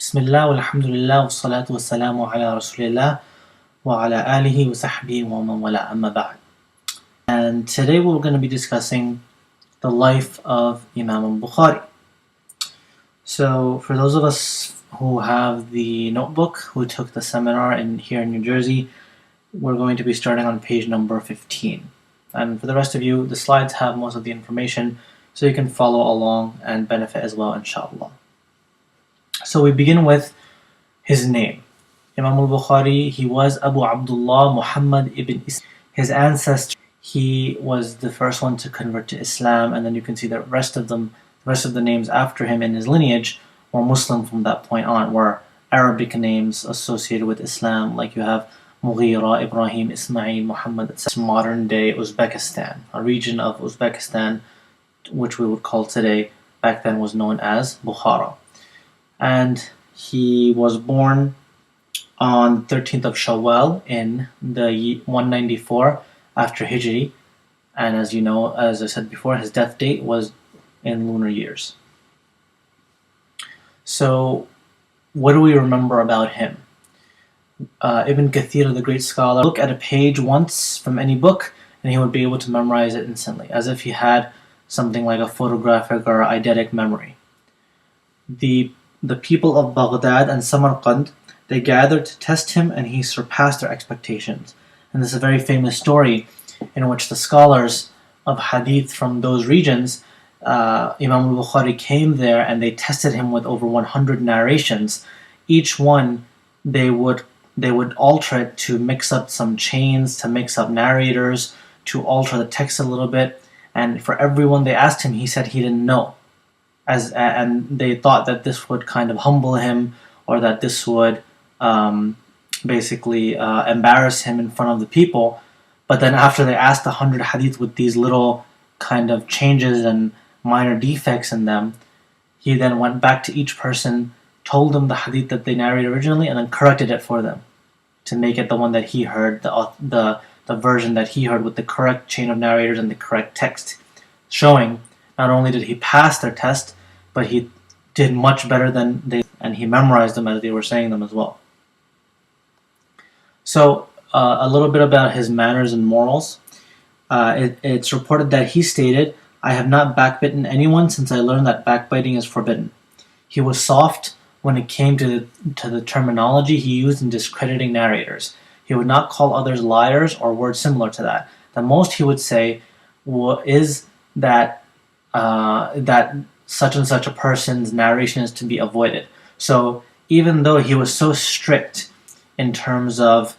Bismillah, walhamdulillah, wassalatu wassalamu ala rasulillah, wa ala alihi wa sahbihi wa man wala, amma ba'd. And today we're going to be discussing the life of Imam al-Bukhari. So for those of us who have the notebook, who took the seminar here in New Jersey, we're going to be starting on page number 15. And for the rest of you, the slides have most of the information, so you can follow along and benefit as well, inshallah. So we begin with his name. Imam al-Bukhari, he was Abu Abdullah Muhammad ibn Islam. His ancestor, he was the first one to convert to Islam, and then you can see the rest of the names after him in his lineage were Muslim from that point on, were Arabic names associated with Islam, like you have Mughira, Ibrahim, Ismail, Muhammad, etc. Modern day Uzbekistan, a region of Uzbekistan, which we would call today, back then was known as Bukhara. And he was born on 13th of Shawwal in the 194 after Hijri, and as you know, as I said before, his death date was in lunar years. So what do we remember about him? Ibn Kathir, the great scholar, look at a page once from any book and he would be able to memorize it instantly, as if he had something like a photographic or eidetic memory. The people of Baghdad and Samarkand, they gathered to test him, and he surpassed their expectations. And this is a very famous story in which the scholars of hadith from those regions, Imam al-Bukhari came there and they tested him with over 100 narrations. Each one, they would alter it to mix up some chains, to mix up narrators, to alter the text a little bit. And for everyone they asked him, he said he didn't know. And they thought that this would kind of humble him, or that this would basically embarrass him in front of the people. But then after they asked 100 hadith with these little kind of changes and minor defects in them, he then went back to each person, told them the hadith that they narrated originally, and then corrected it for them to make it the one that he heard, the version that he heard with the correct chain of narrators and the correct text, showing not only did he pass their test, but he did much better than they, and he memorized them as they were saying them as well. So a little bit about his manners and morals. It's reported that he stated, "I have not backbitten anyone since I learned that backbiting is forbidden." He was soft when it came to the terminology he used in discrediting narrators. He would not call others liars or words similar to that. The most he would say is that that such and such a person's narration is to be avoided. So even though he was so strict in terms of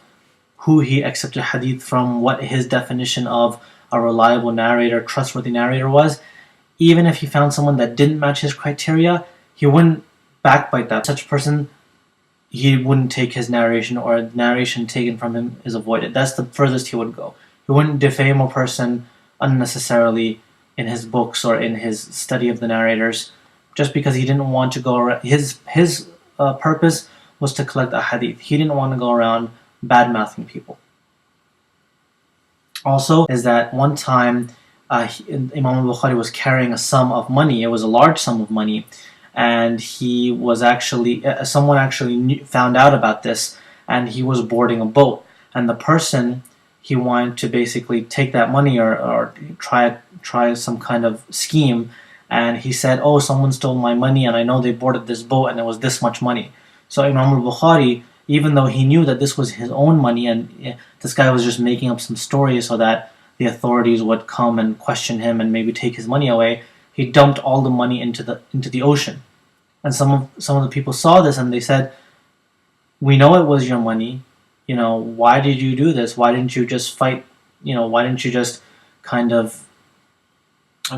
who he accepted hadith from, what his definition of a reliable narrator, trustworthy narrator was, even if he found someone that didn't match his criteria, he wouldn't backbite that. Such a person, he wouldn't take his narration, or a narration taken from him is avoided. That's the furthest he would go. He wouldn't defame a person unnecessarily in his books or in his study of the narrators, just because he didn't want to go around. His purpose was to collect a hadith. He didn't want to go around bad-mouthing people. Also, is that one time Imam al-Bukhari was carrying a sum of money. It was a large sum of money, and he was actually someone actually found out about this, and he was boarding a boat, and the person, he wanted to basically take that money or try some kind of scheme, and he said, "Oh, someone stole my money, and I know they boarded this boat, and it was this much money." So Imam al-Bukhari, even though he knew that this was his own money, and this guy was just making up some story so that the authorities would come and question him and maybe take his money away, he dumped all the money into the ocean. And some of the people saw this and they said, "We know it was your money. Why did you do this? Why didn't you just fight? Why didn't you just kind of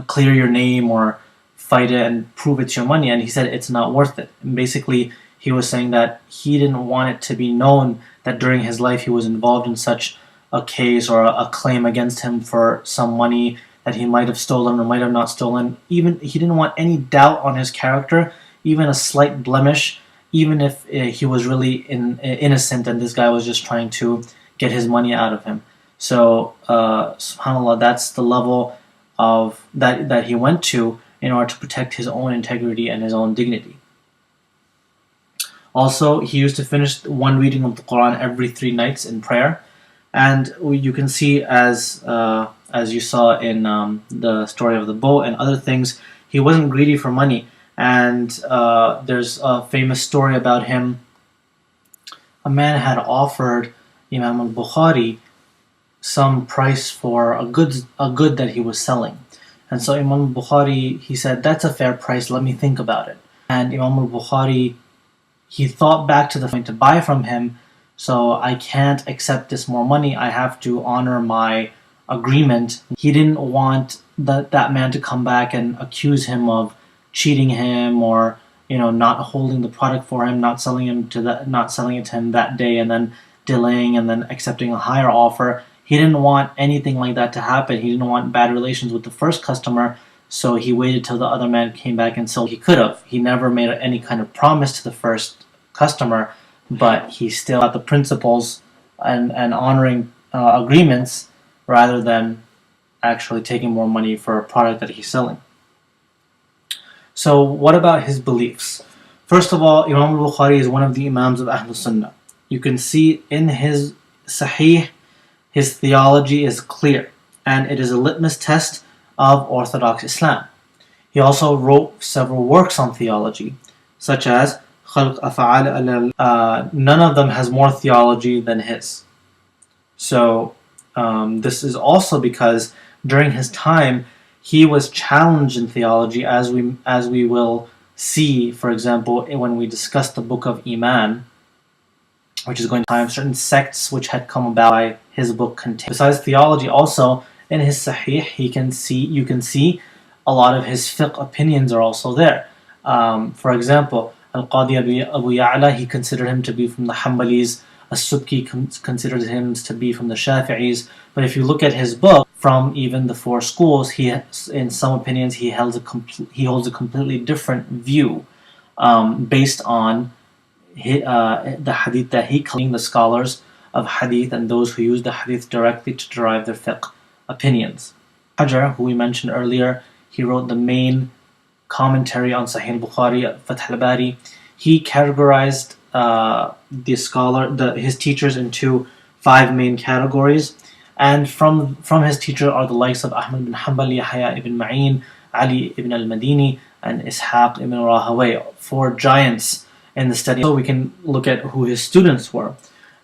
clear your name or fight it and prove it's your money?" And he said, "It's not worth it." And basically, he was saying that he didn't want it to be known that during his life he was involved in such a case or a claim against him for some money that he might have stolen or might have not stolen. Even he didn't want any doubt on his character, even a slight blemish, even if he was really innocent and this guy was just trying to get his money out of him. So, subhanAllah, that's the level of that he went to in order to protect his own integrity and his own dignity. Also, he used to finish one reading of the Quran every 3 nights in prayer. And you can see, as you saw in the story of the boat and other things, he wasn't greedy for money. And there's a famous story about him. A man had offered Imam al-Bukhari some price for a good that he was selling. And so Imam al-Bukhari, he said, "That's a fair price, let me think about it." And Imam al-Bukhari, he thought back to the point to buy from him, so I can't accept this more money, I have to honor my agreement. He didn't want that man to come back and accuse him of cheating him, or not holding the product for him, not selling it to him that day, and then delaying and then accepting a higher offer. He didn't want anything like that to happen. He didn't want bad relations with the first customer, so he waited till the other man came back and sold. He could have. He never made any kind of promise to the first customer, but he still had the principles and honoring agreements rather than actually taking more money for a product that he's selling. So what about his beliefs? First of all, Imam al-Bukhari is one of the Imams of Ahlul Sunnah. You can see in his Sahih, his theology is clear, and it is a litmus test of Orthodox Islam. He also wrote several works on theology, such as Khalq Af'al. None of them has more theology than his. So this is also because during his time, he was challenged in theology, as we will see, for example, when we discuss the book of Imam, which is going to time certain sects which had come about by his book contained. Besides theology, also in his Sahih, you can see a lot of his fiqh opinions are also there. For example, Al-Qadhi Abu Ya'la, he considered him to be from the Hanbalis. As-Subki considered him to be from the Shafi'is. But if you look at his book, from even the four schools, in some opinions he holds a completely different view, based on the hadith that he claimed, the scholars of hadith and those who use the hadith directly to derive their fiqh opinions. Hajar, who we mentioned earlier, he wrote the main commentary on Sahih al-Bukhari, Fath al-Bari. He categorized his teachers into 5 main categories, and from his teacher are the likes of Ahmad bin Hanbal, Yahya ibn Ma'in, Ali ibn al-Madini, and Ishaq ibn Rahawayh, 4 giants in the study. So we can look at who his students were,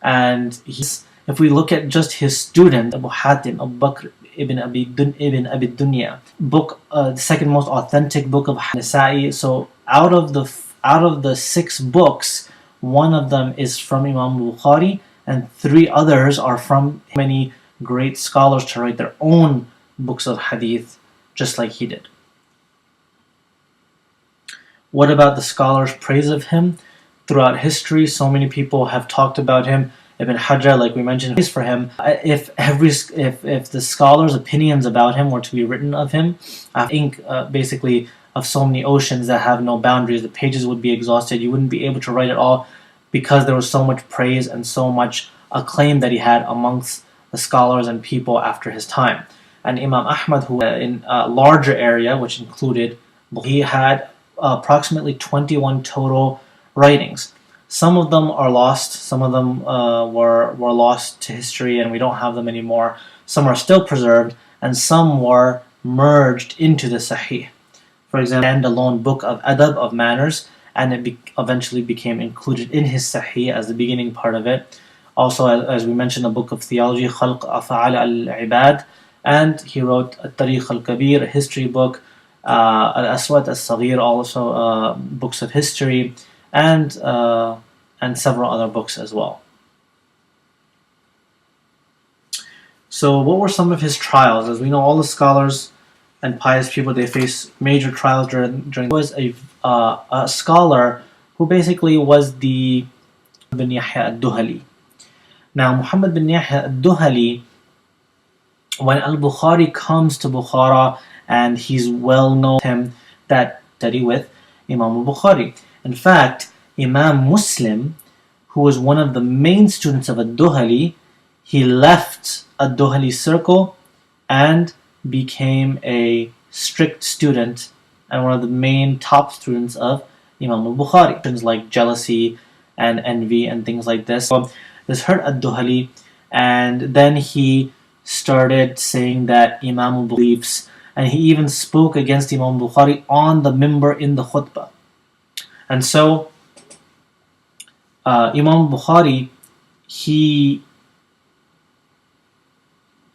and if we look at just his student, Abu Hatim, Abu Bakr ibn Abi Dunya, book, the second most authentic book of Nasa'i. So out of the 6 books, 1 of them is from Imam al-Bukhari, and 3 others are from many great scholars to write their own books of hadith, just like he did. What about the scholars' praise of him? Throughout history, so many people have talked about him. Ibn Hajar, like we mentioned, is for him. If the scholars' opinions about him were to be written of him, I think basically of so many oceans that have no boundaries, the pages would be exhausted. You wouldn't be able to write it all, because there was so much praise and so much acclaim that he had amongst the scholars and people after his time. And Imam Ahmad, who in a larger area, which included, he had approximately 21 total writings. Some of them are lost, some of them were lost to history and we don't have them anymore. Some are still preserved, and some were merged into the Sahih. For example, a standalone book of adab, of manners, and it eventually became included in his Sahih as the beginning part of it. Also, as we mentioned, a book of theology, Khalq Af'al al-Ibad, and he wrote At-Tariq al-Kabir, a history book, Al-Aswad al-Saghir, also books of history, and several other books as well. So what were some of his trials? As we know, all the scholars and pious people, they face major trials during. He was a scholar who basically was the bin Yahya al-Duhali. Now, Muhammad bin Yahya al-Duhali, when al-Bukhari comes to Bukhara, and he's well known to him that study with Imam al-Bukhari. In fact, Imam Muslim, who was one of the main students of al-Duhali, he left al-Duhali circle and became a strict student and one of the main top students of Imam al-Bukhari. Things like jealousy and envy and things like this. So this hurt Ad-Duhali, and then he started saying that Imam beliefs, and he even spoke against Imam Bukhari on the mimbar in the khutbah. And so Imam Bukhari, he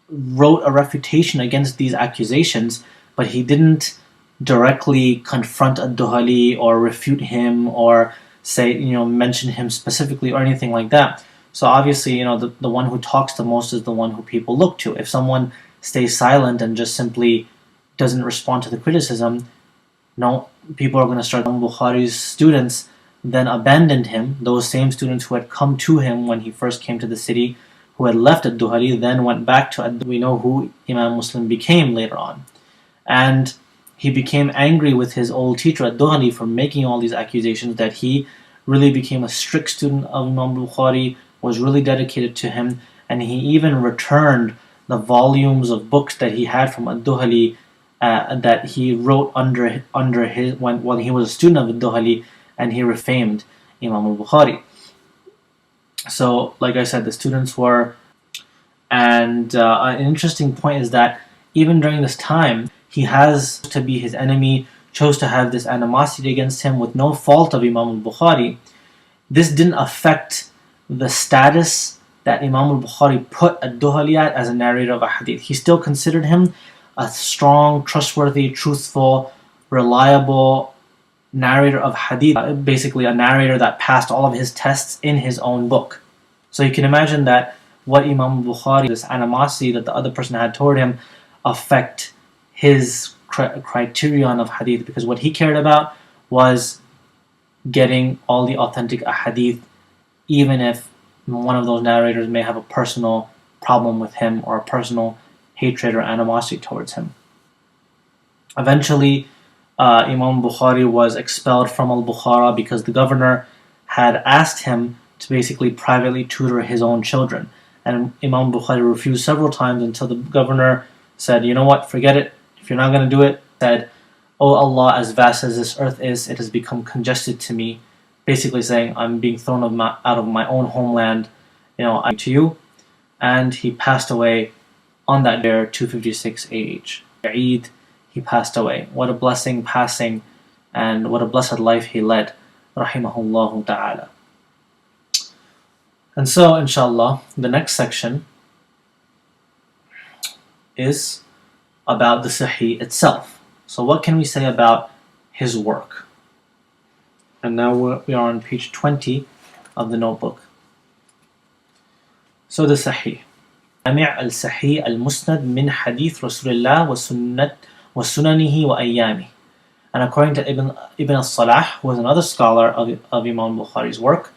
wrote a refutation against these accusations, but he didn't directly confront Ad-Duhali or refute him or say, mention him specifically or anything like that. So obviously, the one who talks the most is the one who people look to. If someone stays silent and just simply doesn't respond to the criticism, people are going to start. Bukhari's students then abandoned him. Those same students who had come to him when he first came to the city, who had left Ad-Duhali, then went back to Ad-Duhali. We know who Imam Muslim became later on. And he became angry with his old teacher Ad-Duhali for making all these accusations, that he really became a strict student of Imam Bukhari, was really dedicated to him, and he even returned the volumes of books that he had from Ad-Duhali that he wrote under his when he was a student of Ad-Duhali, and he refamed Imam al-Bukhari. So, like I said, the students were, and an interesting point is that even during this time, he has to be his enemy, chose to have this animosity against him with no fault of Imam al-Bukhari. This didn't affect the status that Imam al-Bukhari put Ad-Duhali at as a narrator of a hadith. He still considered him a strong, trustworthy, truthful, reliable narrator of hadith, basically a narrator that passed all of his tests in his own book. So you can imagine that what Imam al-Bukhari, this animosity that the other person had toward him, affect his criterion of hadith, because what he cared about was getting all the authentic ahadith, even if one of those narrators may have a personal problem with him or a personal hatred or animosity towards him. Eventually, Imam Bukhari was expelled from al-Bukhara because the governor had asked him to basically privately tutor his own children. And Imam Bukhari refused several times until the governor said, you know what, forget it. If you're not going to do it, said, "Oh Allah, as vast as this earth is, it has become congested to me." Basically saying, I'm being thrown out of my own homeland, I'm to you. And he passed away on that year, 256 AH. Eid, he passed away. What a blessing passing, and what a blessed life he led. Rahimahullah ta'ala. And so, inshallah, the next section is about the Sahih itself. So what can we say about his work? And now we are on page 20 of the notebook. So the Sahih. جامع الصحيح المسند من حديث رسول الله وسننه وأيامه. And according to Ibn al-Salah, who is another scholar of Imam Bukhari's work,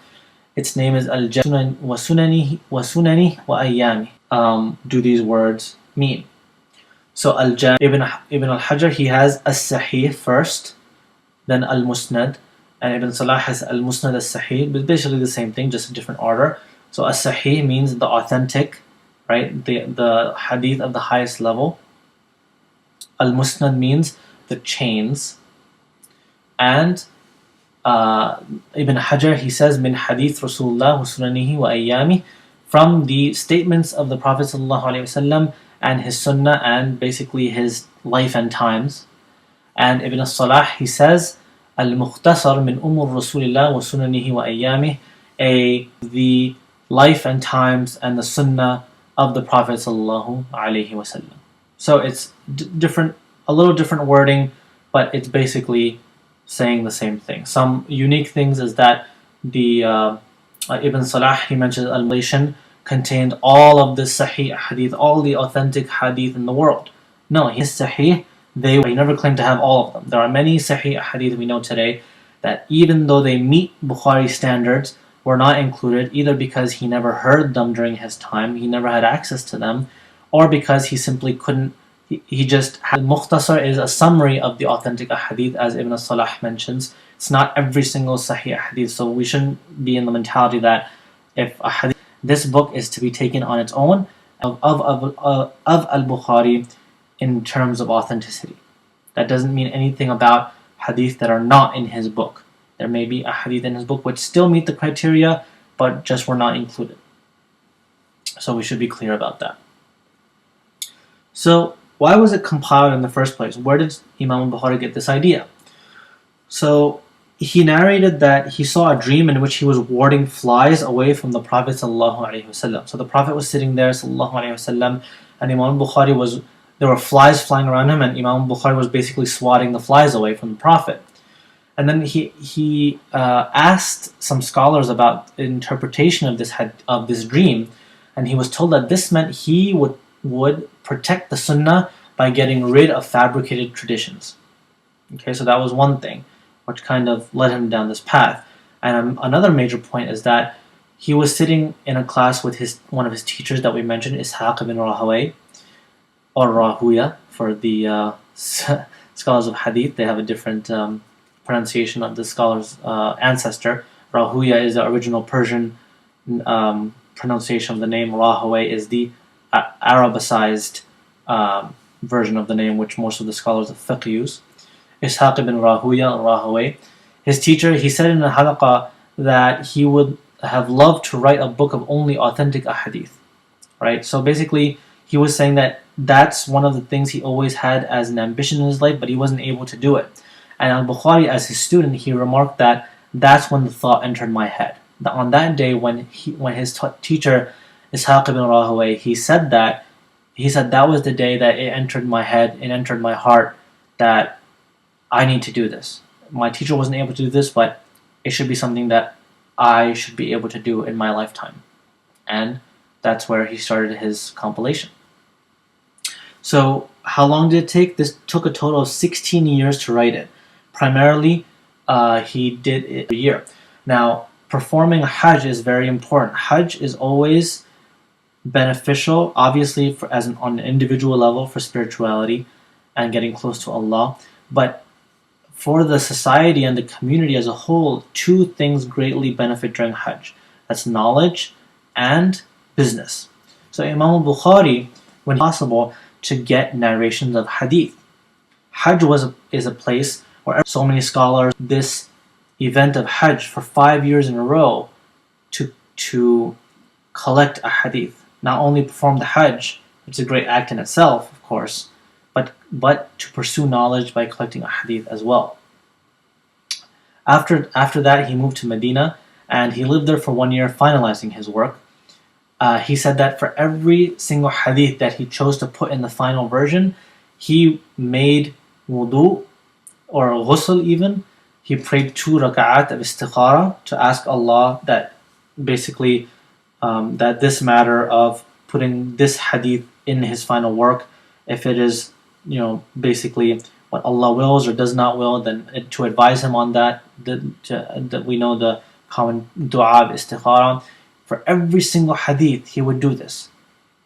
its name is Al-Jami' وسننه وأيامه. Do these words mean? So Al-Jami' Ibn al-Hajar, he has As-Sahih first, then Al-Musnad, and Ibn Salah has Al-Musnad As-Sahih, but basically the same thing, just a different order. So As-Sahih means the authentic, right? The hadith of the highest level. Al-Musnad means the chains. And Ibn Hajar, he says, Min hadith Rasulullah wa sunanihi wa ayyami, from the statements of the Prophet sallallahu alaihi wasallam and his sunnah, and basically his life and times. And Ibn al-Salah, he says, Al-Mukhtasar min umur Rasulillah wa sunanihi wa ayyami, the life and times and the sunnah of the Prophet sallallahu alaihi wasallam. So it's different, a little different wording, but it's basically saying the same thing. Some unique things is that the Ibn Salah, he mentions al-Malaysian contained all of the Sahih hadith, all the authentic hadith in the world. No, his Sahih, he never claimed to have all of them. There are many Sahih hadith we know today that even though they meet Bukhari standards, were not included, either because he never heard them during his time, he never had access to them, or because he simply couldn't, he just had. Mukhtasar is a summary of the authentic hadith, as Ibn Salah mentions. It's not every single Sahih hadith, so we shouldn't be in the mentality that if a hadith, this book is to be taken on its own of al-Bukhari in terms of authenticity. That doesn't mean anything about hadith that are not in his book. There may be ahadith in his book which still meet the criteria, but just were not included. So we should be clear about that. So why was it compiled in the first place? Where did Imam al-Bukhari get this idea? So he narrated that he saw a dream in which he was warding flies away from the Prophet ﷺ. So the Prophet was sitting there ﷺ, and Imam al-Bukhari there were flies flying around him, and Imam al-Bukhari was basically swatting the flies away from the Prophet. And then he asked some scholars about the interpretation of this dream, and he was told that this meant he would protect the Sunnah by getting rid of fabricated traditions. Okay, so that was one thing which kind of led him down this path. And another major point is that he was sitting in a class with one of his teachers that we mentioned, Ishaq ibn Rahawayh, or Rahuya for the scholars of hadith. They have a different pronunciation of the scholar's ancestor. Rahuya is the original Persian pronunciation of the name. Rahawayh is the Arabicized version of the name, which most of the scholars of fiqh use. Ishaq ibn Rahawayh. His teacher, he said in a halaqah that he would have loved to write a book of only authentic ahadith. Right? So basically, he was saying that that's one of the things he always had as an ambition in his life, but he wasn't able to do it. And al-Bukhari, as his student, he remarked that that's when the thought entered my head. That on that day when his teacher, Ishaq ibn Rahawayh, he said that was the day that it entered my head, it entered my heart that I need to do this. My teacher wasn't able to do this, but it should be something that I should be able to do in my lifetime. And that's where he started his compilation. So how long did it take? This took a total of 16 years to write it. Primarily, he did it a year. Now, performing Hajj is very important. Hajj is always beneficial, obviously, on an individual level for spirituality and getting close to Allah. But for the society and the community as a whole, two things greatly benefit during Hajj. That's knowledge and business. So Imam al-Bukhari, when possible, to get narrations of hadith. Hajj is a place where so many scholars, this event of Hajj for 5 years in a row to collect a hadith. Not only perform the Hajj, which is a great act in itself, of course, but to pursue knowledge by collecting a hadith as well. After that, he moved to Medina, and he lived there for 1 year, finalizing his work. He said that for every single hadith that he chose to put in the final version, he made wudu, or ghusl even. He prayed 2 raka'at of istikhara to ask Allah that basically that this matter of putting this hadith in his final work, if it is, basically what Allah wills or does not will, then to advise him on that. That we know the common dua of istikhara. For every single hadith, he would do this.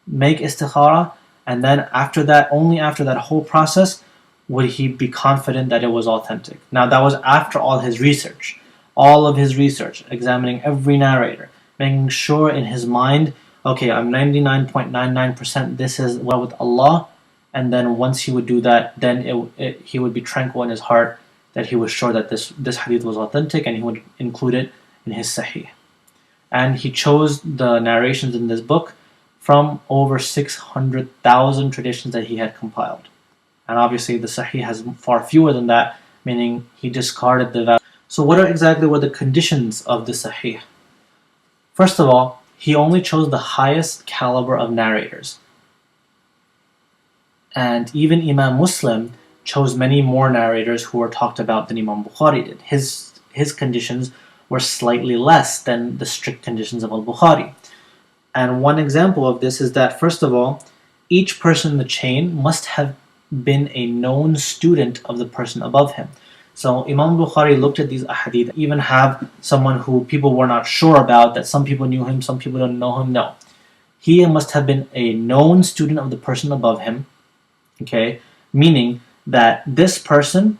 Make istikhara, and then after that, only after that whole process, would he be confident that it was authentic. Now that was after all of his research, examining every narrator, making sure in his mind, okay, I'm 99.99%, this is well with Allah. And then once he would do that, then he would be tranquil in his heart that he was sure that this hadith was authentic, and he would include it in his Sahih. And he chose the narrations in this book from over 600,000 traditions that he had compiled. And obviously the Sahih has far fewer than that, meaning he discarded the value. So what exactly were the conditions of the Sahih? First of all, he only chose the highest caliber of narrators. And even Imam Muslim chose many more narrators who were talked about than Imam Bukhari did. His conditions were slightly less than the strict conditions of al-Bukhari. And one example of this is that, first of all, each person in the chain must have been a known student of the person above him. So Imam Bukhari looked at these ahadith, even have someone who people were not sure about, that some people knew him, some people don't know him. No. He must have been a known student of the person above him, okay? Meaning that this person,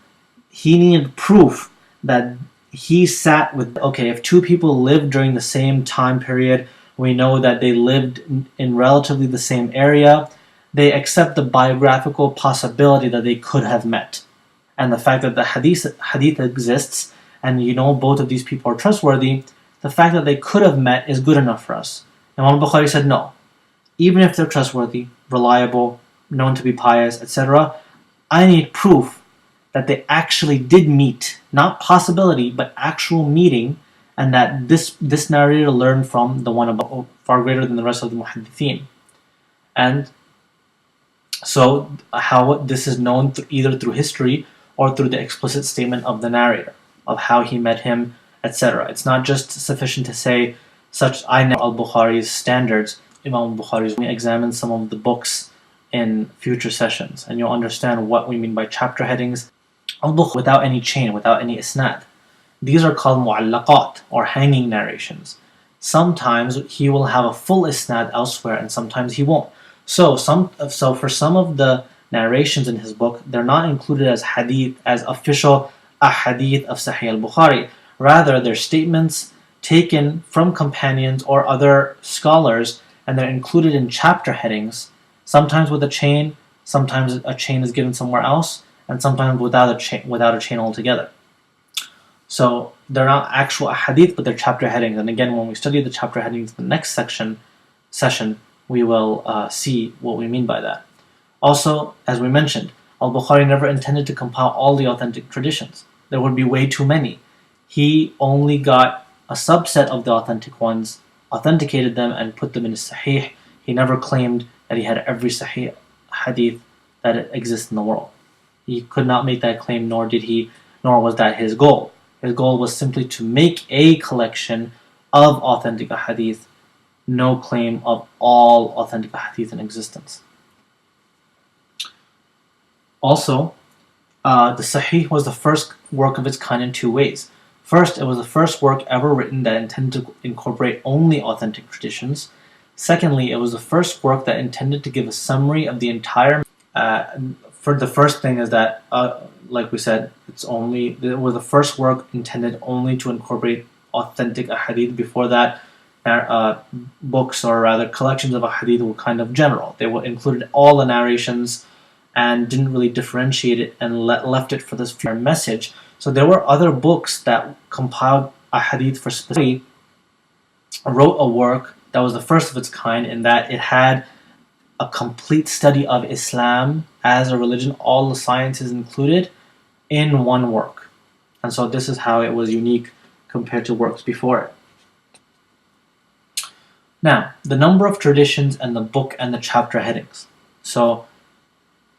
he needed proof that he sat with, okay, if two people lived during the same time period, we know that they lived in relatively the same area, they accept the biographical possibility that they could have met. And the fact that the hadith exists and you know both of these people are trustworthy, the fact that they could have met is good enough for us. Imam al-Bukhari said no. Even if they're trustworthy, reliable, known to be pious, etc., I need proof that they actually did meet, not possibility, but actual meeting, and that this narrator learned from the one above, far greater than the rest of the muhaddithin. And so how this is known either through history or through the explicit statement of the narrator, of how he met him, etc. It's not just sufficient to say, such I know al-Bukhari's standards. Imam al-Bukhari's, we examine some of the books in future sessions, and you'll understand what we mean by chapter headings. Al-Bukhari without any chain, without any isnad. These are called mu'allaqat, or hanging narrations. Sometimes he will have a full isnad elsewhere, and sometimes he won't. So for some of the narrations in his book, they're not included as hadith, as official ahadith of Sahih al-Bukhari. Rather, they're statements taken from companions or other scholars, and they're included in chapter headings, sometimes with a chain, sometimes a chain is given somewhere else, and sometimes without a chain altogether. So they're not actual hadith, but they're chapter headings. And again, when we study the chapter headings in the next session, we will see what we mean by that. Also, as we mentioned, al-Bukhari never intended to compile all the authentic traditions. There would be way too many. He only got a subset of the authentic ones, authenticated them, and put them in his Sahih. He never claimed that he had every Sahih hadith that exists in the world. He could not make that claim, nor was that his goal. His goal was simply to make a collection of authentic hadith, no claim of all authentic hadith in existence. Also, the Sahih was the first work of its kind in two ways. First, it was the first work ever written that intended to incorporate only authentic traditions. Secondly, it was the first work that intended to give a summary of the entire. For the first thing is that, like we said, it was the first work intended only to incorporate authentic ahadith. Before that, books, or rather collections of ahadith, were kind of general. They included all the narrations and didn't really differentiate it, and left it for this pure message. So there were other books that compiled ahadith for specifically, wrote a work that was the first of its kind in that it had a complete study of Islam as a religion, all the sciences included, in one work. And so this is how it was unique compared to works before it. Now, the number of traditions and the book and the chapter headings. So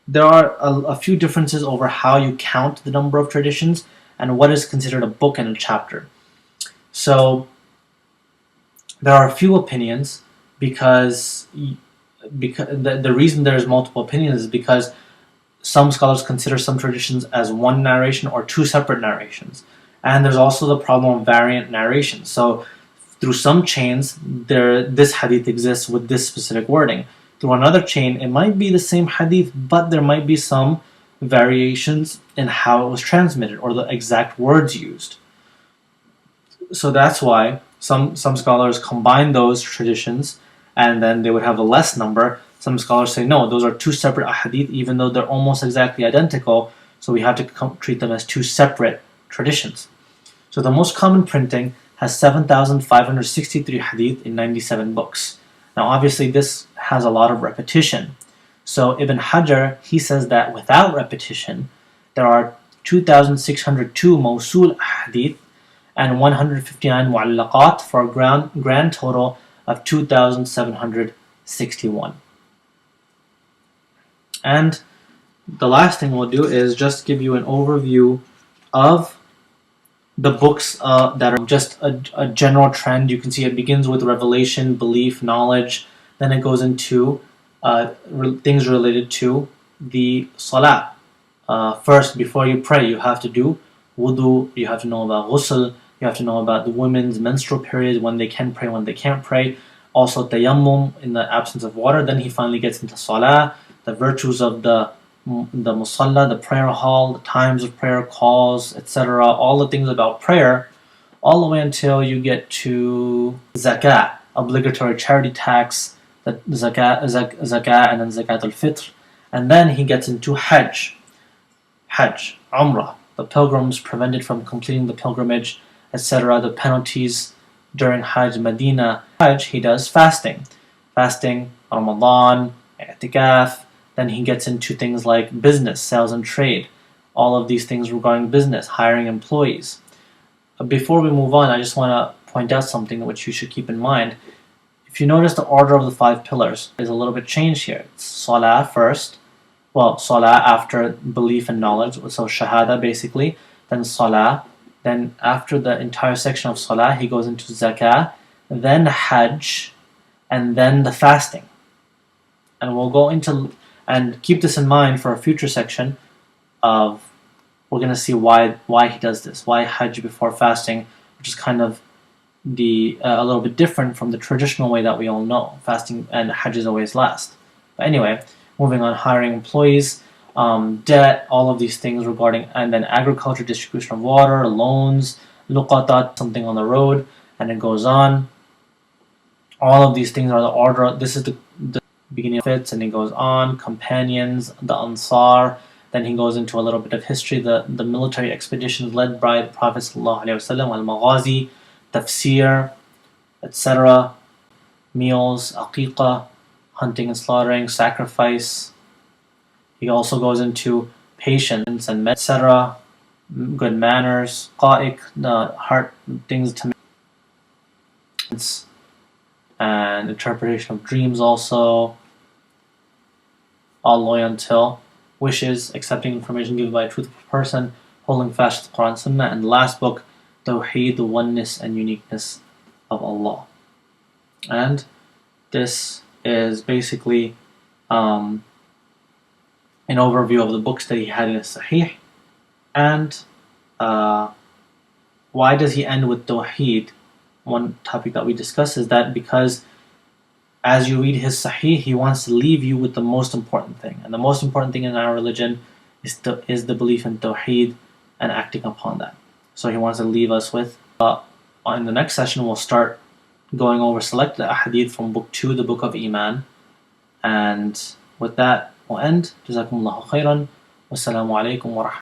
there are a few differences over how you count the number of traditions and what is considered a book and a chapter. So there are a few opinions because the reason there's multiple opinions is because some scholars consider some traditions as one narration or two separate narrations. And there's also the problem of variant narration. So through some chains, this hadith exists with this specific wording. Through another chain, it might be the same hadith, but there might be some variations in how it was transmitted or the exact words used. So that's why some scholars combine those traditions, and then they would have a less number. Some scholars say, no, those are two separate ahadith, even though they're almost exactly identical, so we have to treat them as two separate traditions. So the most common printing has 7,563 hadith in 97 books. Now obviously this has a lot of repetition. So Ibn Hajar, he says that without repetition, there are 2,602 mawsul hadith and 159 mu'allaqat for a grand total of 2,761. And the last thing we'll do is just give you an overview of the books that are just a general trend. You can see it begins with revelation, belief, knowledge. Then it goes into things related to the salah. First, before you pray, you have to do wudu. You have to know about ghusl. You have to know about the women's menstrual periods, when they can pray, when they can't pray. Also tayammum, in the absence of water. Then he finally gets into salah, the virtues of the musalla, the prayer hall, the times of prayer, calls, etc. All the things about prayer, all the way until you get to zakat, obligatory charity tax, the zakat, and then zakat al-fitr. And then he gets into hajj, umrah, the pilgrims prevented from completing the pilgrimage, etc., the penalties during Hajj Medina. Hajj, he does fasting. Fasting, Ramadan, i'tikaf. Then he gets into things like business, sales and trade. All of these things regarding business, hiring employees. Before we move on, I just want to point out something which you should keep in mind. If you notice, the order of the 5 pillars is a little bit changed here. It's Salah first. Well, Salah after belief and knowledge, so Shahada basically. Then Salah. Then after the entire section of Salah, he goes into Zakah. Then Hajj. And then the fasting. And we'll go into, and keep this in mind for a future section of, we're going to see why he does this. Why Hajj before fasting, which is kind of a little bit different from the traditional way that we all know. Fasting and Hajj is always last. But anyway, moving on, hiring employees, debt, all of these things regarding, and then agriculture, distribution of water, loans, luqatat, something on the road, and it goes on. All of these things are the order. This is the beginning of it, and it goes on. Companions, the Ansar. Then he goes into a little bit of history, the military expeditions led by the Prophet ﷺ, al-Maghazi, tafsir, etc. Meals, aqiqah, hunting and slaughtering, sacrifice. He also goes into patience and etc. Good manners, qa'iq, the heart things to make, and interpretation of dreams also. All loyal until wishes, accepting information given by a truthful person, holding fast to the Quran and Sunnah, and the last book, Tawheed, the oneness and uniqueness of Allah. And this is basically an overview of the books that he had in his Sahih. And why does he end with Tawheed? One topic that we discussed is that because as you read his Sahih, he wants to leave you with the most important thing. And the most important thing in our religion is the belief in Tawheed and acting upon that. So he wants to leave us with, in the next session we'll start going over selected ahadith from book 2, the book of Iman. And with that we'll end. Jazakumullahu khairan. Wassalamu alaikum wa rahmatullahi.